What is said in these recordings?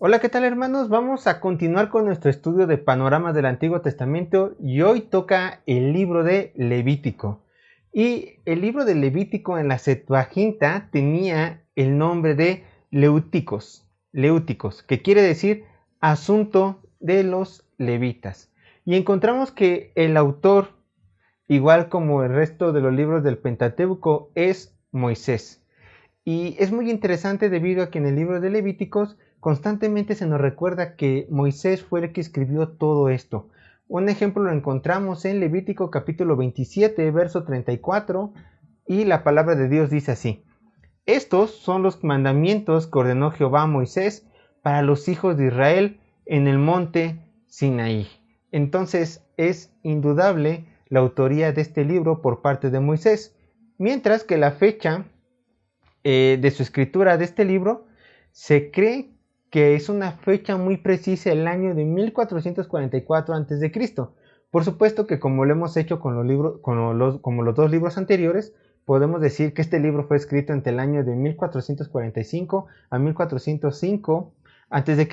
Hola, ¿qué tal hermanos? Vamos a continuar con nuestro estudio de panoramas del Antiguo Testamento y hoy toca el libro de Levítico. Y el libro de Levítico en la Septuaginta tenía el nombre de Leúticos, que quiere decir asunto de los levitas. Y encontramos que el autor, igual como el resto de los libros del Pentateuco, es Moisés. Y es muy interesante debido a que en el libro de Levíticos constantemente se nos recuerda que Moisés fue el que escribió todo esto. Un ejemplo lo encontramos en Levítico capítulo 27, verso 34, y la palabra de Dios dice así: Estos son los mandamientos que ordenó Jehová a Moisés para los hijos de Israel en el monte Sinaí. Entonces es indudable la autoría de este libro por parte de Moisés, mientras que la fecha de su escritura de este libro, se cree que es una fecha muy precisa, el año de 1444 a.C. Por supuesto que como lo hemos hecho con los libros, como los dos libros anteriores, podemos decir que este libro fue escrito entre el año de 1445 a 1405 a.C.,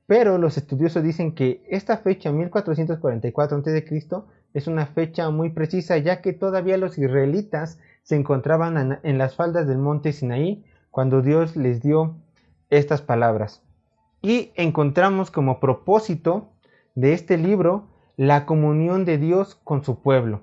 pero los estudiosos dicen que esta fecha, 1444 a.C., es una fecha muy precisa, ya que todavía los israelitas se encontraban en las faldas del monte Sinaí cuando Dios les dio estas palabras. Y encontramos como propósito de este libro la comunión de Dios con su pueblo.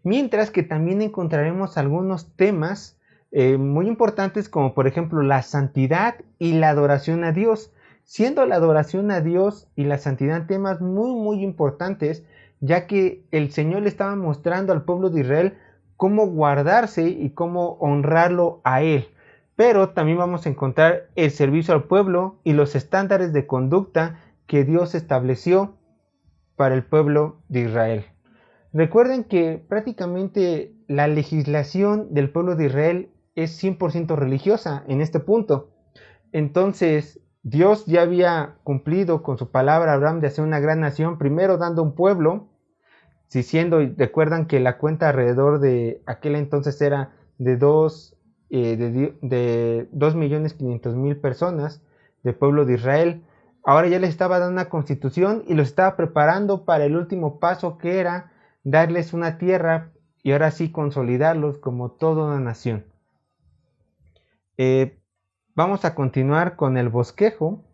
Mientras que también encontraremos algunos temas muy importantes, como por ejemplo la santidad y la adoración a Dios, siendo la adoración a Dios y la santidad temas muy importantes, ya que el Señor le estaba mostrando al pueblo de Israel cómo guardarse y cómo honrarlo a Él. Pero también vamos a encontrar el servicio al pueblo y los estándares de conducta que Dios estableció para el pueblo de Israel. Recuerden que prácticamente la legislación del pueblo de Israel es 100% religiosa en este punto. Entonces, Dios ya había cumplido con su palabra a Abraham de hacer una gran nación, primero dando un pueblo, recuerdan que la cuenta alrededor de aquel entonces era de 2.500.000 personas del pueblo de Israel. Ahora ya les estaba dando una constitución y los estaba preparando para el último paso, que era darles una tierra y ahora sí consolidarlos como toda una nación. Vamos a continuar con el bosquejo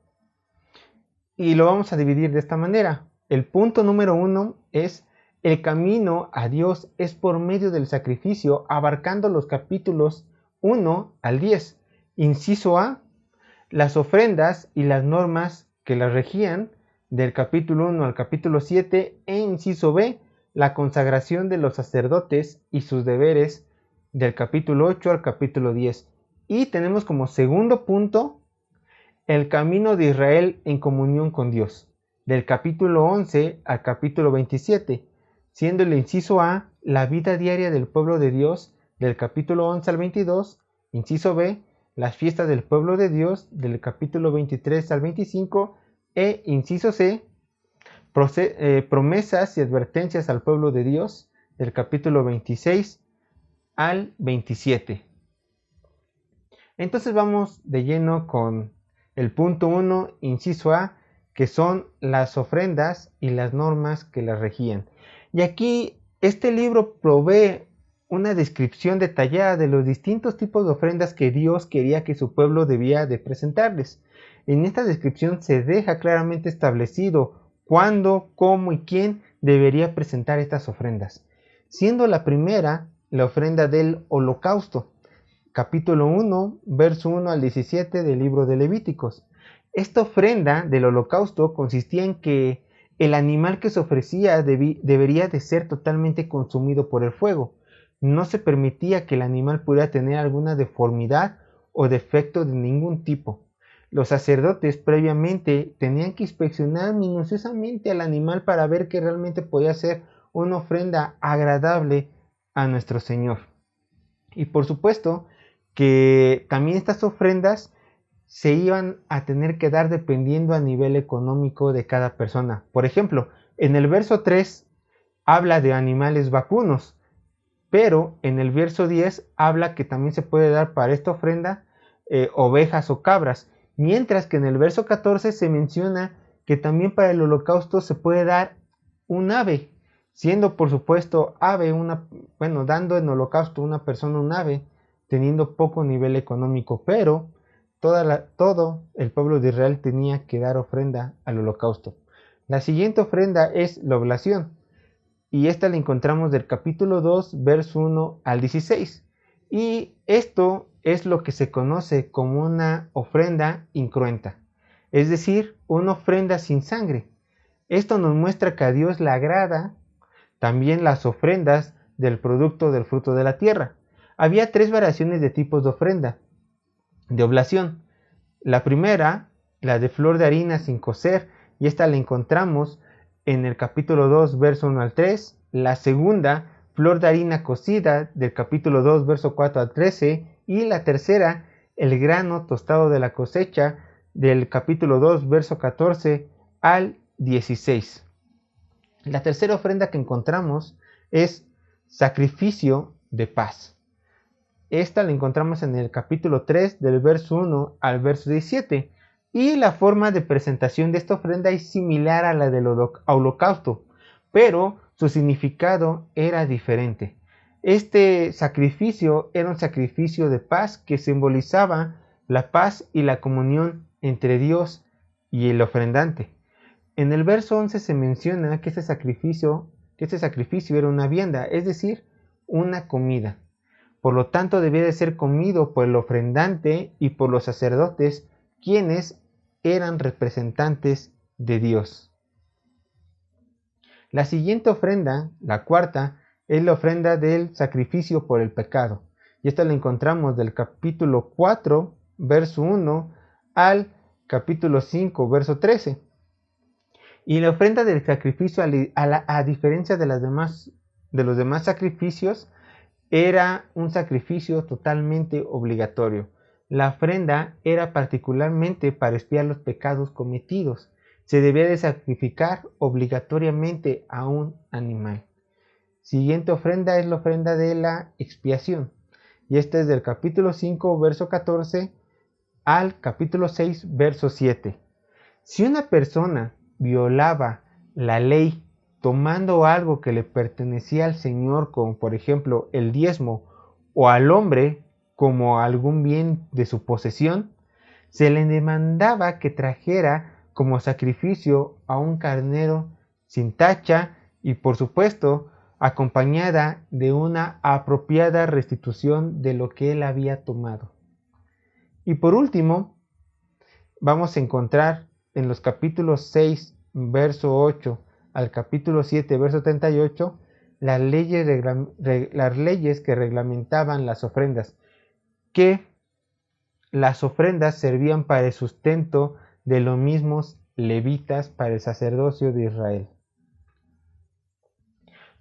y lo vamos a dividir de esta manera. El punto número 1 es: el camino a Dios es por medio del sacrificio, abarcando los capítulos 1 al 10. Inciso A: las ofrendas y las normas que las regían, del capítulo 1 al capítulo 7. E inciso B: la consagración de los sacerdotes y sus deberes, del capítulo 8 al capítulo 10. Y tenemos como segundo punto el camino de Israel en comunión con Dios, del capítulo 11 al capítulo 27, siendo el inciso A la vida diaria del pueblo de Dios, del capítulo 11 al 22, inciso B las fiestas del pueblo de Dios, del capítulo 23 al 25, e inciso C promesas y advertencias al pueblo de Dios, del capítulo 26 al 27. Entonces vamos de lleno con el punto 1, inciso A, que son las ofrendas y las normas que las regían. Y aquí este libro provee una descripción detallada de los distintos tipos de ofrendas que Dios quería que su pueblo debía de presentarles. En esta descripción se deja claramente establecido cuándo, cómo y quién debería presentar estas ofrendas, siendo la primera la ofrenda del holocausto, capítulo 1, verso 1 al 17 del libro de Levíticos. Esta ofrenda del holocausto consistía en que el animal que se ofrecía debería de ser totalmente consumido por el fuego. No se permitía que el animal pudiera tener alguna deformidad o defecto de ningún tipo. Los sacerdotes previamente tenían que inspeccionar minuciosamente al animal para ver que realmente podía ser una ofrenda agradable a nuestro Señor. Y por supuesto que también estas ofrendas se iban a tener que dar dependiendo a nivel económico de cada persona. Por ejemplo, en el verso 3 habla de animales vacunos, pero en el verso 10 habla que también se puede dar para esta ofrenda ovejas o cabras, Mientras que en el verso 14 se menciona que también para el holocausto se puede dar un ave, siendo por supuesto ave dando en holocausto una persona un ave, teniendo poco nivel económico, pero todo el pueblo de Israel tenía que dar ofrenda al holocausto. La siguiente ofrenda es la oblación, y esta la encontramos del capítulo 2, verso 1 al 16. Y esto es lo que se conoce como una ofrenda incruenta, es decir, una ofrenda sin sangre. Esto nos muestra que a Dios le agrada también las ofrendas del producto del fruto de la tierra. Había 3 variaciones de tipos de ofrenda de oblación. La primera, la de flor de harina sin cocer, y esta la encontramos en el capítulo 2, verso 1 al 3. La segunda, flor de harina cocida, del capítulo 2, verso 4 al 13. Y la tercera, el grano tostado de la cosecha, del capítulo 2, verso 14 al 16. La tercera ofrenda que encontramos es sacrificio de paz. Esta la encontramos en el capítulo 3, del verso 1 al verso 17. Y la forma de presentación de esta ofrenda es similar a la del holocausto, pero su significado era diferente. Este sacrificio era un sacrificio de paz que simbolizaba la paz y la comunión entre Dios y el ofrendante. En el verso 11 se menciona que este sacrificio era una vianda, es decir, una comida. Por lo tanto, debía de ser comido por el ofrendante y por los sacerdotes, quienes eran representantes de Dios. La siguiente ofrenda, la cuarta, es la ofrenda del sacrificio por el pecado. Y esta la encontramos del capítulo 4, verso 1, al capítulo 5, verso 13. Y la ofrenda del sacrificio, a diferencia de los demás sacrificios, era un sacrificio totalmente obligatorio. La ofrenda era particularmente para expiar los pecados cometidos. Se debía de sacrificar obligatoriamente a un animal. Siguiente ofrenda es la ofrenda de la expiación. Y esta es del capítulo 5, verso 14 al capítulo 6, verso 7. Si una persona violaba la ley tomando algo que le pertenecía al Señor, como por ejemplo el diezmo, o al hombre como algún bien de su posesión, se le demandaba que trajera como sacrificio a un carnero sin tacha y por supuesto acompañada de una apropiada restitución de lo que él había tomado. Y por último, vamos a encontrar en los capítulos 6, verso 8 al capítulo 7, verso 38, las leyes que reglamentaban las ofrendas, que las ofrendas servían para el sustento de los mismos levitas para el sacerdocio de Israel.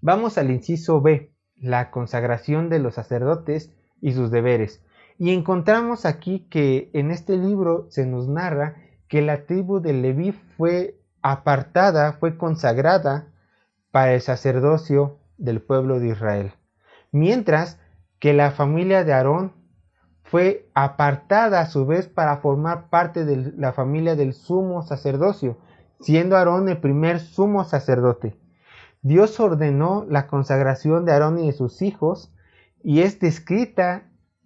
Vamos al inciso B, la consagración de los sacerdotes y sus deberes. Y encontramos aquí que en este libro se nos narra que la tribu de Leví fue apartada, fue consagrada para el sacerdocio del pueblo de Israel, mientras que la familia de Aarón fue apartada a su vez para formar parte de la familia del sumo sacerdocio, siendo Aarón el primer sumo sacerdote. Dios ordenó la consagración de Aarón y de sus hijos, y es descrita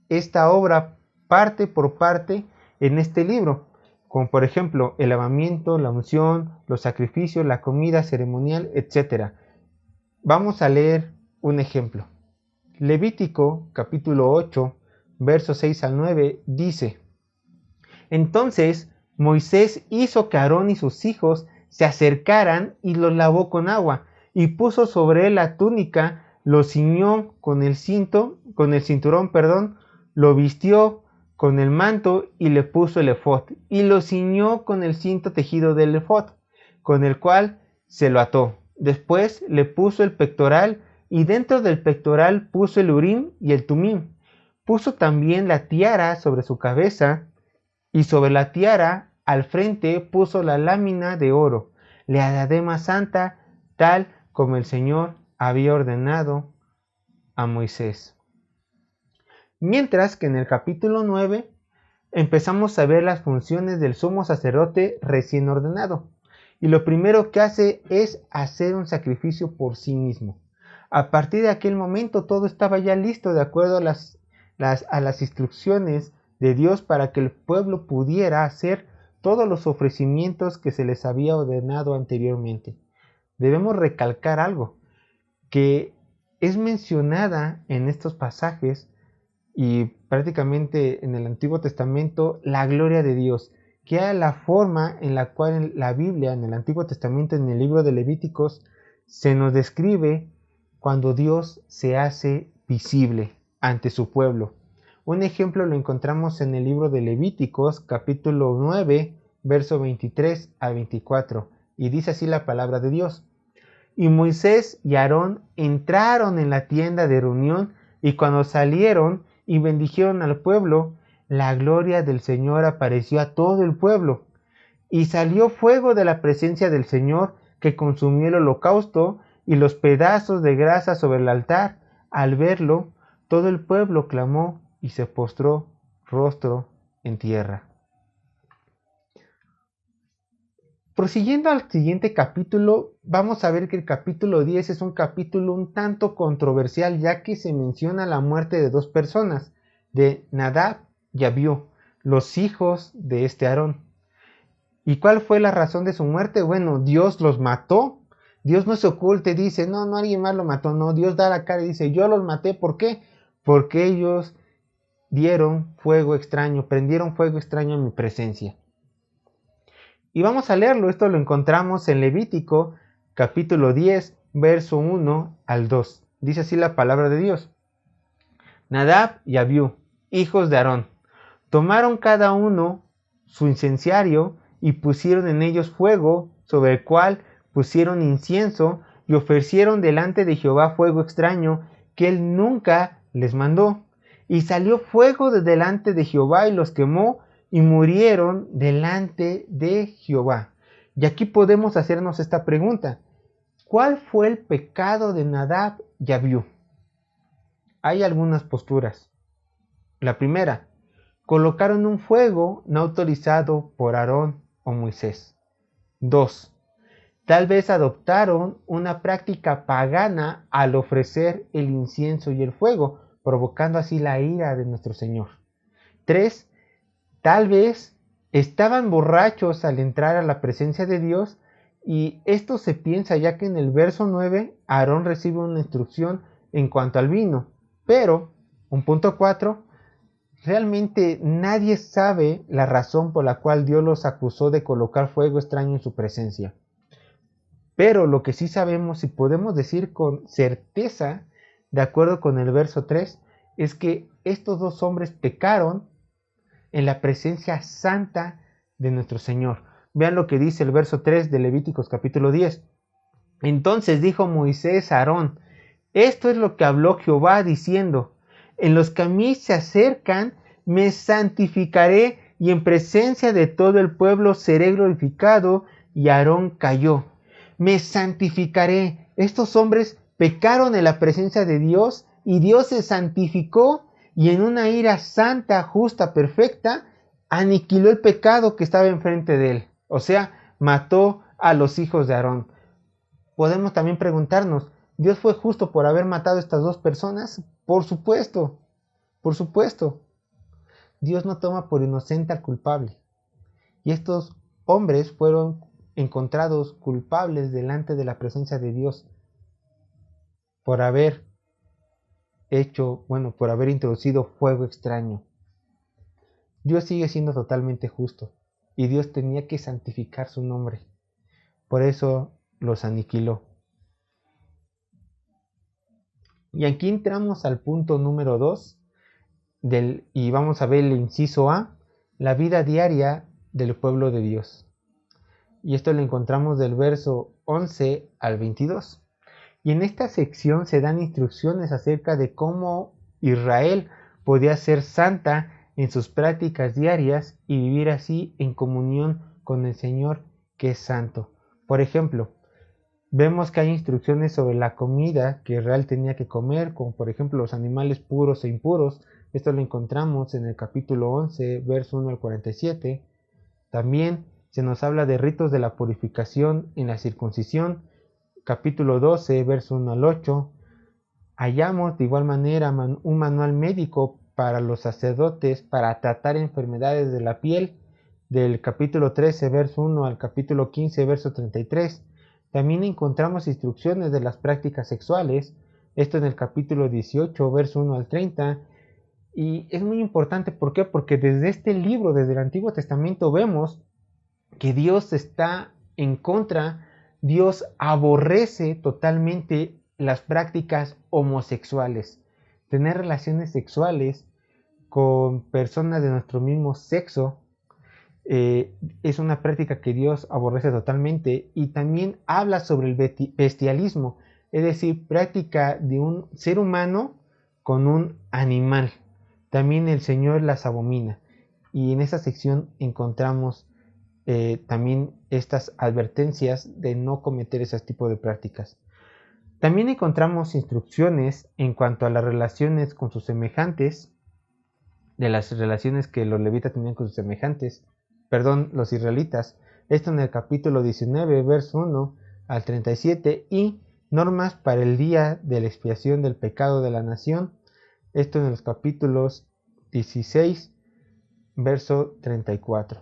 esta obra parte por parte en este libro, como por ejemplo el lavamiento, la unción, los sacrificios, la comida ceremonial, etc. Vamos a leer un ejemplo. Levítico capítulo 8, versos 6 al 9 dice: Entonces Moisés hizo que Aarón y sus hijos se acercaran y los lavó con agua, y puso sobre él la túnica, lo ciñó con el cinturón, lo vistió con el manto y le puso el efod, y lo ciñó con el cinto tejido del efod, con el cual se lo ató. Después le puso el pectoral, y dentro del pectoral puso el urim y el tumim. Puso también la tiara sobre su cabeza, y sobre la tiara al frente puso la lámina de oro, la diadema santa, tal como el Señor había ordenado a Moisés. Mientras que en el capítulo 9 empezamos a ver las funciones del sumo sacerdote recién ordenado. Y lo primero que hace es hacer un sacrificio por sí mismo. A partir de aquel momento todo estaba ya listo de acuerdo a las instrucciones de Dios para que el pueblo pudiera hacer todos los ofrecimientos que se les había ordenado anteriormente. Debemos recalcar algo, que es mencionada en estos pasajes y prácticamente en el Antiguo Testamento la gloria de Dios, que era la forma en la cual en la Biblia, en el Antiguo Testamento, en el libro de Levíticos, se nos describe cuando Dios se hace visible ante su pueblo. Un ejemplo lo encontramos en el libro de Levíticos, capítulo 9, verso 23 a 24, y dice así la palabra de Dios. Y Moisés y Aarón entraron en la tienda de reunión, y cuando salieron y bendijeron al pueblo, la gloria del Señor apareció a todo el pueblo. Y salió fuego de la presencia del Señor que consumió el holocausto y los pedazos de grasa sobre el altar. Al verlo, todo el pueblo clamó y se postró rostro en tierra. Prosiguiendo al siguiente capítulo, vamos a ver que el capítulo 10 es un capítulo un tanto controversial, ya que se menciona la muerte de dos personas, de Nadab y Abiú, los hijos de este Aarón. ¿Y cuál fue la razón de su muerte? Bueno, Dios los mató. Dios no se oculta y dice, no, alguien más lo mató. No, Dios da la cara y dice, yo los maté. ¿Por qué? Porque ellos dieron fuego extraño, prendieron fuego extraño en mi presencia. Y vamos a leerlo, esto lo encontramos en Levítico, capítulo 10, verso 1 al 2. Dice así la palabra de Dios. Nadab y Abiú, hijos de Aarón, tomaron cada uno su incenciario y pusieron en ellos fuego, sobre el cual pusieron incienso y ofrecieron delante de Jehová fuego extraño que él nunca les mandó. Y salió fuego de delante de Jehová y los quemó y murieron delante de Jehová. Y aquí podemos hacernos esta pregunta. ¿Cuál fue el pecado de Nadab y Abiú? Hay algunas posturas. La primera, colocaron un fuego no autorizado por Aarón o Moisés. 2. Tal vez adoptaron una práctica pagana al ofrecer el incienso y el fuego, provocando así la ira de nuestro Señor. 3. Tal vez estaban borrachos al entrar a la presencia de Dios, y esto se piensa ya que en el verso 9 Aarón recibe una instrucción en cuanto al vino. Pero, un punto 4, realmente nadie sabe la razón por la cual Dios los acusó de colocar fuego extraño en su presencia. Pero lo que sí sabemos y podemos decir con certeza, de acuerdo con el verso 3, es que estos dos hombres pecaron en la presencia santa de nuestro Señor. Vean lo que dice el verso 3 de Levíticos capítulo 10. Entonces dijo Moisés a Aarón, esto es lo que habló Jehová diciendo, en los que a mí se acercan me santificaré y en presencia de todo el pueblo seré glorificado. Y Aarón cayó. Me santificaré. Estos hombres pecaron en la presencia de Dios y Dios se santificó y en una ira santa, justa, perfecta, aniquiló el pecado que estaba enfrente de él. O sea, mató a los hijos de Aarón. Podemos también preguntarnos, ¿Dios fue justo por haber matado a estas dos personas? Por supuesto, por supuesto. Dios no toma por inocente al culpable. Y estos hombres fueron encontrados culpables delante de la presencia de Dios por haber por haber introducido fuego extraño. Dios sigue siendo totalmente justo y Dios tenía que santificar su nombre. Por eso los aniquiló. Y aquí entramos al punto número 2 y vamos a ver el inciso A, la vida diaria del pueblo de Dios. Y esto lo encontramos del verso 11 al 22. Y en esta sección se dan instrucciones acerca de cómo Israel podía ser santa en sus prácticas diarias y vivir así en comunión con el Señor que es santo. Por ejemplo, vemos que hay instrucciones sobre la comida que Israel tenía que comer, como por ejemplo los animales puros e impuros, Esto lo encontramos en el capítulo 11, verso 1 al 47. También se nos habla de ritos de la purificación en la circuncisión, capítulo 12, verso 1 al 8. Hallamos de igual manera un manual médico para los sacerdotes para tratar enfermedades de la piel, del capítulo 13, verso 1 al capítulo 15, verso 33. También encontramos instrucciones de las prácticas sexuales, esto en el capítulo 18, verso 1 al 30. Y es muy importante, ¿por qué? Porque desde este libro, desde el Antiguo Testamento, vemos que Dios está en contra, Dios aborrece totalmente las prácticas homosexuales. Tener relaciones sexuales con personas de nuestro mismo sexo es una práctica que Dios aborrece totalmente, y también habla sobre el bestialismo, es decir, práctica de un ser humano con un animal. También el Señor las abomina, y en esa sección encontramos también estas advertencias de no cometer ese tipo de prácticas. También encontramos instrucciones en cuanto a las relaciones con sus semejantes, de las relaciones que los levitas tenían con sus semejantes, los israelitas, esto en el capítulo 19, verso 1 al 37, y normas para el día de la expiación del pecado de la nación, esto en los capítulos 16, verso 34.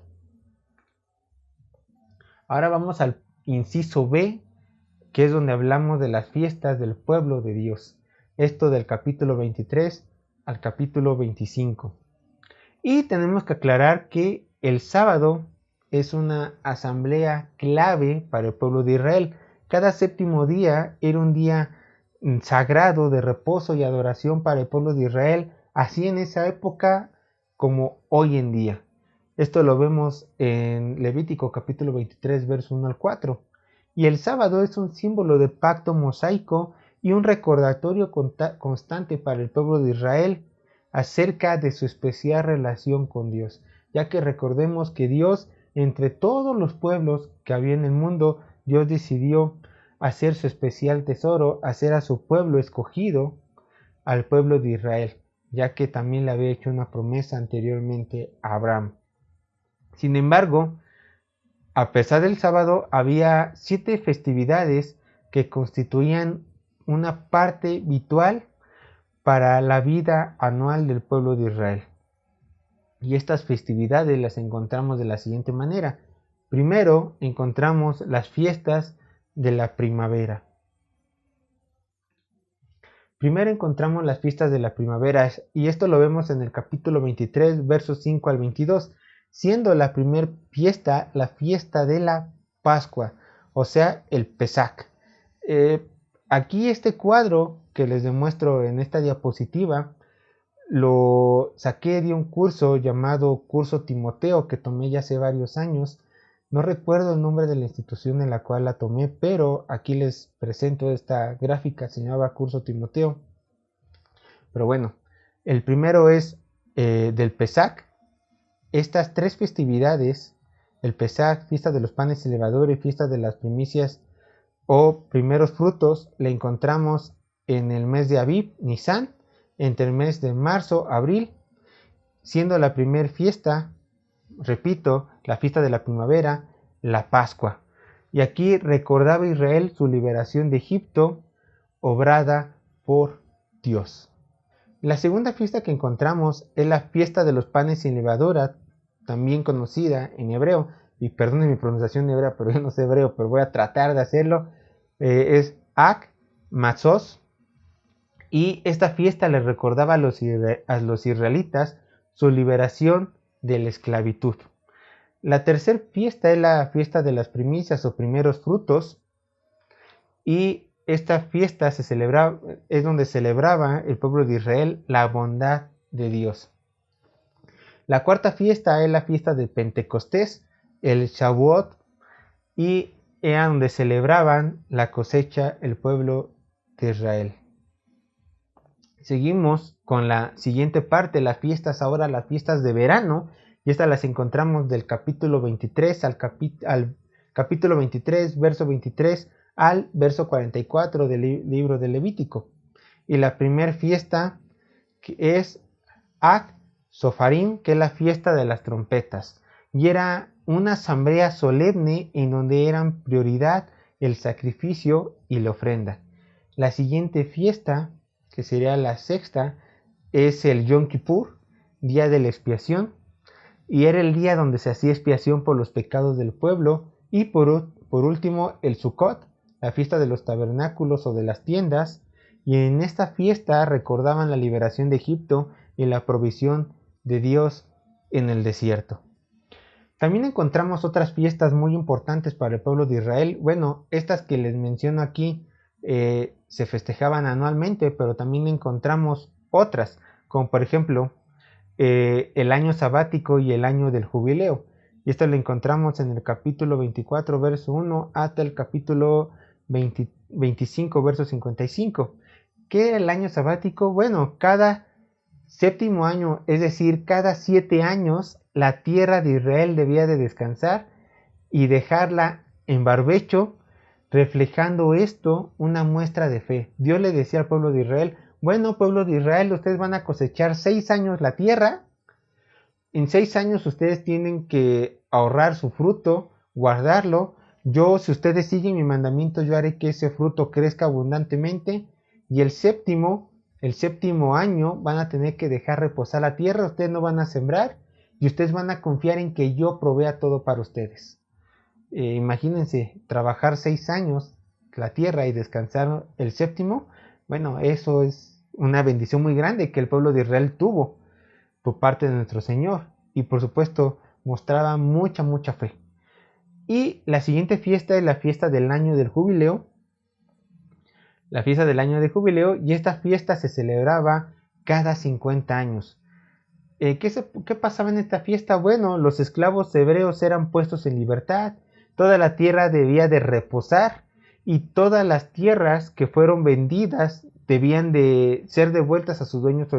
Ahora vamos al inciso B, que es donde hablamos de las fiestas del pueblo de Dios, esto del capítulo 23 al capítulo 25. Y tenemos que aclarar que el sábado es una asamblea clave para el pueblo de Israel. Cada séptimo día era un día sagrado de reposo y adoración para el pueblo de Israel, así en esa época como hoy en día. Esto lo vemos en Levítico capítulo 23, verso 1 al 4. Y el sábado es un símbolo de pacto mosaico y un recordatorio constante para el pueblo de Israel acerca de su especial relación con Dios, ya que recordemos que Dios, entre todos los pueblos que había en el mundo, Dios decidió hacer su especial tesoro, hacer a su pueblo escogido, al pueblo de Israel, ya que también le había hecho una promesa anteriormente a Abraham. Sin embargo, a pesar del sábado, había 7 festividades que constituían una parte vital para la vida anual del pueblo de Israel. Y estas festividades las encontramos de la siguiente manera. Primero encontramos las fiestas de la primavera. Primero encontramos las fiestas de la primavera, y esto lo vemos en el capítulo 23, versos 5 al 22, siendo la primera fiesta la fiesta de la Pascua, o sea, el Pesach. Aquí este cuadro que les demuestro en esta diapositiva lo saqué de un curso llamado Curso Timoteo que tomé ya hace varios años. No recuerdo el nombre de la institución en la cual la tomé, pero aquí les presento esta gráfica, se llamaba Curso Timoteo. Pero bueno, el primero es del Pesach. Estas 3 festividades, el Pesach, fiesta de los panes sin levadura y fiesta de las primicias o primeros frutos, la encontramos en el mes de Aviv, Nisan, entre el mes de marzo, abril, siendo la primera fiesta, repito, la fiesta de la primavera, la Pascua. Y aquí recordaba Israel su liberación de Egipto, obrada por Dios. La segunda fiesta que encontramos es la fiesta de los panes sin levadura, también conocida en hebreo, y perdonen mi pronunciación en hebreo, pero yo no sé hebreo, pero voy a tratar de hacerlo, es Ak Matzos, y esta fiesta les recordaba a los israelitas su liberación de la esclavitud. La tercera fiesta es la fiesta de las primicias o primeros frutos, y esta fiesta es donde celebraba el pueblo de Israel la bondad de Dios. La cuarta fiesta es la fiesta de Pentecostés, el Shavuot, y era donde celebraban la cosecha el pueblo de Israel. Seguimos con la siguiente parte, las fiestas de verano, y estas las encontramos del capítulo 23 al capítulo 23, verso 23 al verso 44 del libro de Levítico. Y la primera fiesta que es Ag Sofarim, que es la fiesta de las trompetas, y era una asamblea solemne en donde eran prioridad el sacrificio y la ofrenda. La siguiente fiesta, que sería la sexta, es el Yom Kippur, día de la expiación, y era el día donde se hacía expiación por los pecados del pueblo. Y por último el Sukkot, la fiesta de los tabernáculos o de las tiendas, y en esta fiesta recordaban la liberación de Egipto y la provisión de Dios en el desierto. También encontramos otras fiestas muy importantes para el pueblo de Israel. Bueno, estas que les menciono aquí se festejaban anualmente, pero también encontramos otras, como por ejemplo el año sabático y el año del jubileo. Y esto lo encontramos en el capítulo 24, verso 1, hasta el capítulo 25, verso 55. ¿Qué era el año sabático? Bueno, cada séptimo año, es decir, cada 7 años, la tierra de Israel debía de descansar y dejarla en barbecho, reflejando esto una muestra de fe. Dios le decía al pueblo de Israel: bueno, pueblo de Israel, ustedes van a cosechar 6 años la tierra. En 6 años ustedes tienen que ahorrar su fruto, guardarlo. Yo, si ustedes siguen mi mandamiento, yo haré que ese fruto crezca abundantemente. Y el séptimo año van a tener que dejar reposar la tierra. Ustedes no van a sembrar y ustedes van a confiar en que yo provea todo para ustedes. Imagínense, trabajar 6 años la tierra y descansar el séptimo. Bueno, eso es una bendición muy grande que el pueblo de Israel tuvo por parte de nuestro Señor, y por supuesto mostraba mucha fe. Y la siguiente fiesta es la fiesta del año del jubileo. La fiesta del año del jubileo, y esta fiesta se celebraba cada 50 años. ¿Qué pasaba en esta fiesta? Bueno, los esclavos hebreos eran puestos en libertad, toda la tierra debía de reposar, y todas las tierras que fueron vendidas debían de ser devueltas a sus dueños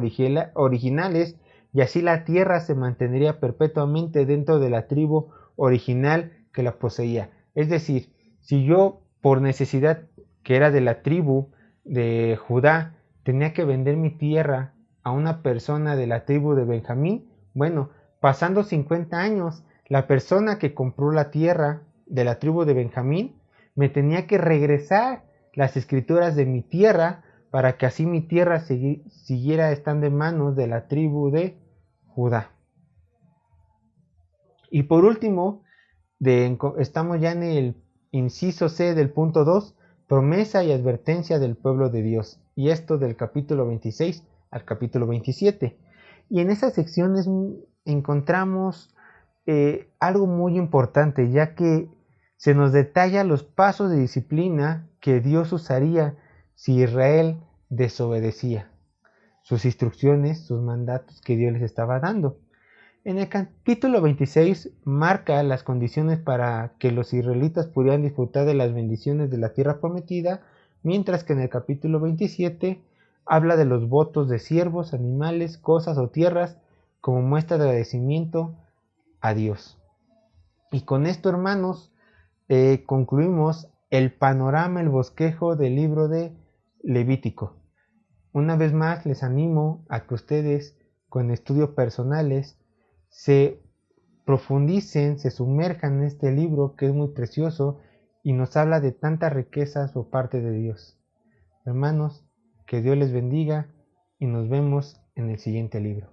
originales, y así la tierra se mantendría perpetuamente dentro de la tribu original que la poseía. Es decir, si yo, por necesidad que era de la tribu de Judá, tenía que vender mi tierra a una persona de la tribu de Benjamín, bueno, pasando 50 años, la persona que compró la tierra de la tribu de Benjamín me tenía que regresar las escrituras de mi tierra, para que así mi tierra siguiera estando en manos de la tribu de Judá. Y por último, estamos ya en el inciso C del punto 2, promesa y advertencia del pueblo de Dios, y esto del capítulo 26 al capítulo 27. Y en esas secciones encontramos algo muy importante, ya que se nos detalla los pasos de disciplina que Dios usaría si Israel desobedecía sus instrucciones, sus mandatos que Dios les estaba dando. En el capítulo 26 marca las condiciones para que los israelitas pudieran disfrutar de las bendiciones de la tierra prometida, mientras que en el capítulo 27 habla de los votos de siervos, animales, cosas o tierras como muestra de agradecimiento a Dios. Y con esto, hermanos, concluimos el panorama, el bosquejo del libro de Levítico. Una vez más les animo a que ustedes, con estudios personales, se profundicen, se sumerjan en este libro que es muy precioso y nos habla de tantas riquezas por parte de Dios. Hermanos, que Dios les bendiga y nos vemos en el siguiente libro.